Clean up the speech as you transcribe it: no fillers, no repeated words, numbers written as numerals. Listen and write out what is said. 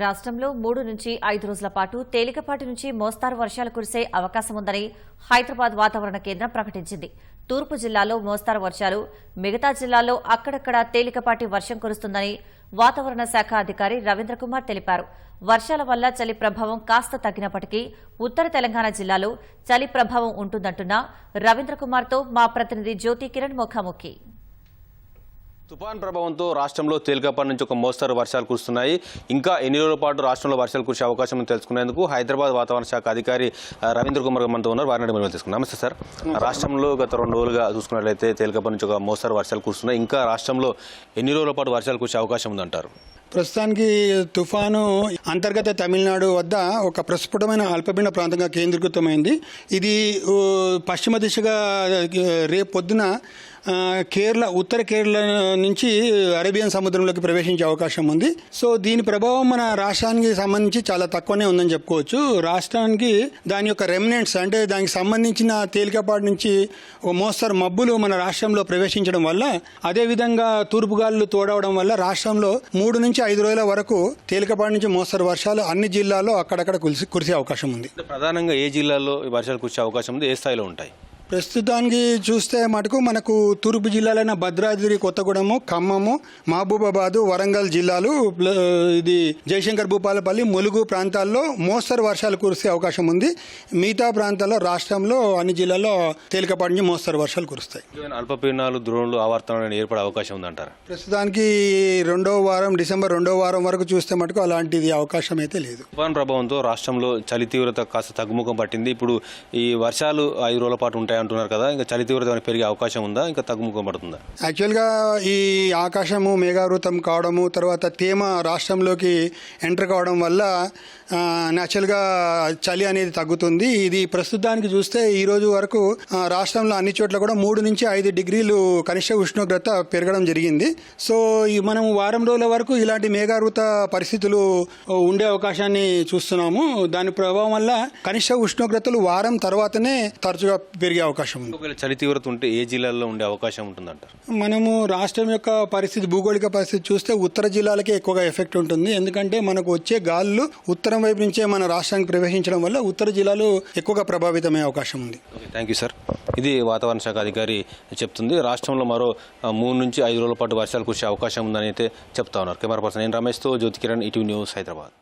రాష్ట్రంలో 3 నుంచి 5 రోజుల పాటు తేలికపాటి నుంచి మోస్తారు వర్షాలు కురిసే అవకాశం ఉందని హైదరాబాద్ వాతావరణ కేంద్రం ప్రకటించింది. తూర్పు జిల్లాలో మోస్తారు వర్షాలు, మిగతా జిల్లాల్లో అక్కడక్కడ తేలికపాటి వర్షం కురుస్తుందని వాతావరణ శాఖ అధికారి రవీంద్ర కుమార్ తెలిపారు. వర్షాల వల్ల చలి ప్రభావం కాస్త తగ్గినప్పటికీ ఉత్తర తెలంగాణ జిల్లాలో చలి ప్రభావం ఉంటుందంటున్న రవీంద్ర కుమార్తో మా ప్రతినిధి జ్యోతి కిరణ్ ముఖాముఖి. తుఫాన్ ప్రభావంతో రాష్ట్రంలో తేలికపాటి నుంచి ఒక మోస్తరు వర్షాలు కురుస్తున్నాయి. ఇంకా ఎన్ని రోజుల పాటు రాష్ట్రంలో వర్షాలు కురిసే అవకాశం తెలుసుకునేందుకు హైదరాబాద్ వాతావరణ శాఖ అధికారి రవీంద్ర కుమార్ మనతో ఉన్నారు. వారిని మనం తెలుసుకున్నాం. నమస్తే సార్. రాష్ట్రంలో గత 2 రోజులుగా చూసుకున్నట్లయితే తేలికపాటి నుంచి ఒక మోస్తరు వర్షాలు కురుస్తున్నాయి. ఇంకా రాష్ట్రంలో ఎన్ని రోజుల పాటు వర్షాలు కురిసే అవకాశం ఉందంటారు? ప్రస్తుతానికి తుఫాను అంతర్గత తమిళనాడు వద్ద ఒక ప్రస్ఫుటమైన అల్పపీడన ప్రాంతంగా కేంద్రీకృతమైంది. ఇది పశ్చిమ దిశగా రేపు పొద్దున కేరళ, ఉత్తర కేరళ నుంచి అరేబియన్ సముద్రంలోకి ప్రవేశించే అవకాశం ఉంది. సో దీని ప్రభావం మన రాష్ట్రానికి సంబంధించి చాలా తక్కువనే ఉందని చెప్పుకోవచ్చు. రాష్ట్రానికి దాని యొక్క రెమినెంట్స్ అంటే దానికి సంబంధించిన తేలికపాటి నుంచి ఒక మోస్తరు మబ్బులు మన రాష్ట్రంలో ప్రవేశించడం వల్ల, అదేవిధంగా తూర్పుగాలులు తోడవడం వల్ల రాష్ట్రంలో 3 నుంచి 5 రోజుల వరకు తేలికపాటి నుంచి మోస్తరు వర్షాలు అన్ని జిల్లాల్లో అక్కడక్కడ కురిసే అవకాశం ఉంది. ప్రధానంగా ఏ జిల్లాల్లో వర్షాలు కురిసే అవకాశం ఉంది, ఏ స్థాయిలో ఉంటాయి? ప్రస్తుతానికి చూస్తే మటుకు మనకు తూర్పు జిల్లాలైన భద్రాద్రి కొత్తగూడెము, ఖమ్మము, మహబూబాబాదు, వరంగల్ జిల్లాలు, ఇది జయశంకర్ భూపాలపల్లి, ములుగు ప్రాంతాల్లో మోస్తరు వర్షాలు కురిసే అవకాశం ఉంది. మిగతా ప్రాంతాల్లో రాష్ట్రంలో అన్ని జిల్లాల్లో తేలికపాటి నుంచి మోస్తరు వర్షాలు కురుస్తాయి. అల్పపీడనాలు, ద్రోణులు ఆవర్తనం ఏర్పడే అవకాశం ఉందంటారు? ప్రస్తుతానికి డిసెంబర్ 2వ వారం వరకు చూస్తే మటుకు అలాంటిది అవకాశం అయితే లేదు. తుఫాన్ ప్రభావంతో రాష్ట్రంలో చలి తీవ్రత కాస్త తగ్గుముఖం పట్టింది. ఇప్పుడు ఈ వర్షాలు 5 రోజుల పాటు ఉంటాయి అంటున్నారు కదా, ఇంకా చలి తీవ్రత పెరిగే అవకాశం ఉందా, ఇంకా తగ్గుముఖం పడుతుందా? యాక్చువల్గా ఈ ఆకాశము మేఘావృతం కావడము, తర్వాత తేమ రాష్ట్రంలోకి ఎంటర్ కావడం వల్ల న్యాచురల్గా చలి అనేది తగ్గుతుంది. ఇది ప్రస్తుతానికి చూస్తే ఈ రోజు వరకు రాష్ట్రంలో అన్ని చోట్ల కూడా 3 నుంచి 5 డిగ్రీలు కనిష్ట ఉష్ణోగ్రత పెరగడం జరిగింది. సో మనం వారం రోజుల వరకు ఇలాంటి మేఘావృత పరిస్థితులు ఉండే అవకాశాన్ని చూస్తున్నాము. దాని ప్రభావం వల్ల కనిష్ట ఉష్ణోగ్రతలు వారం తర్వాతనే తరచుగా పెరిగే అవకాశం ఉంది. ఒకవేళ చలి తీవ్రత ఉంటే ఏ జిల్లాల్లో ఉండే అవకాశం ఉంటుందంటారు? మనము రాష్ట్రం యొక్క పరిస్థితి, భూగోళిక పరిస్థితి చూస్తే ఉత్తర జిల్లాలకే ఎక్కువగా ఎఫెక్ట్ ఉంటుంది. ఎందుకంటే మనకు వచ్చే గాలులు ఉత్తరం వైపు నుంచే మన రాష్ట్రానికి ప్రవేశించడం వల్ల ఉత్తర జిల్లాలు ఎక్కువగా ప్రభావితమయ్యే అవకాశం ఉంది. Thank you sir. ఇది వాతావరణ శాఖ అధికారి చెప్తుంది. రాష్ట్రంలో మరో 3 నుంచి 5 రోజుల పాటు వర్షాలు కురిసే అవకాశం ఉందని అయితే చెప్తా ఉన్నారు. కెమెరా పర్సన్ నేను రమేష్తో జ్యోతి కిరణ్, ఈటీవీ న్యూస్, హైదరాబాద్.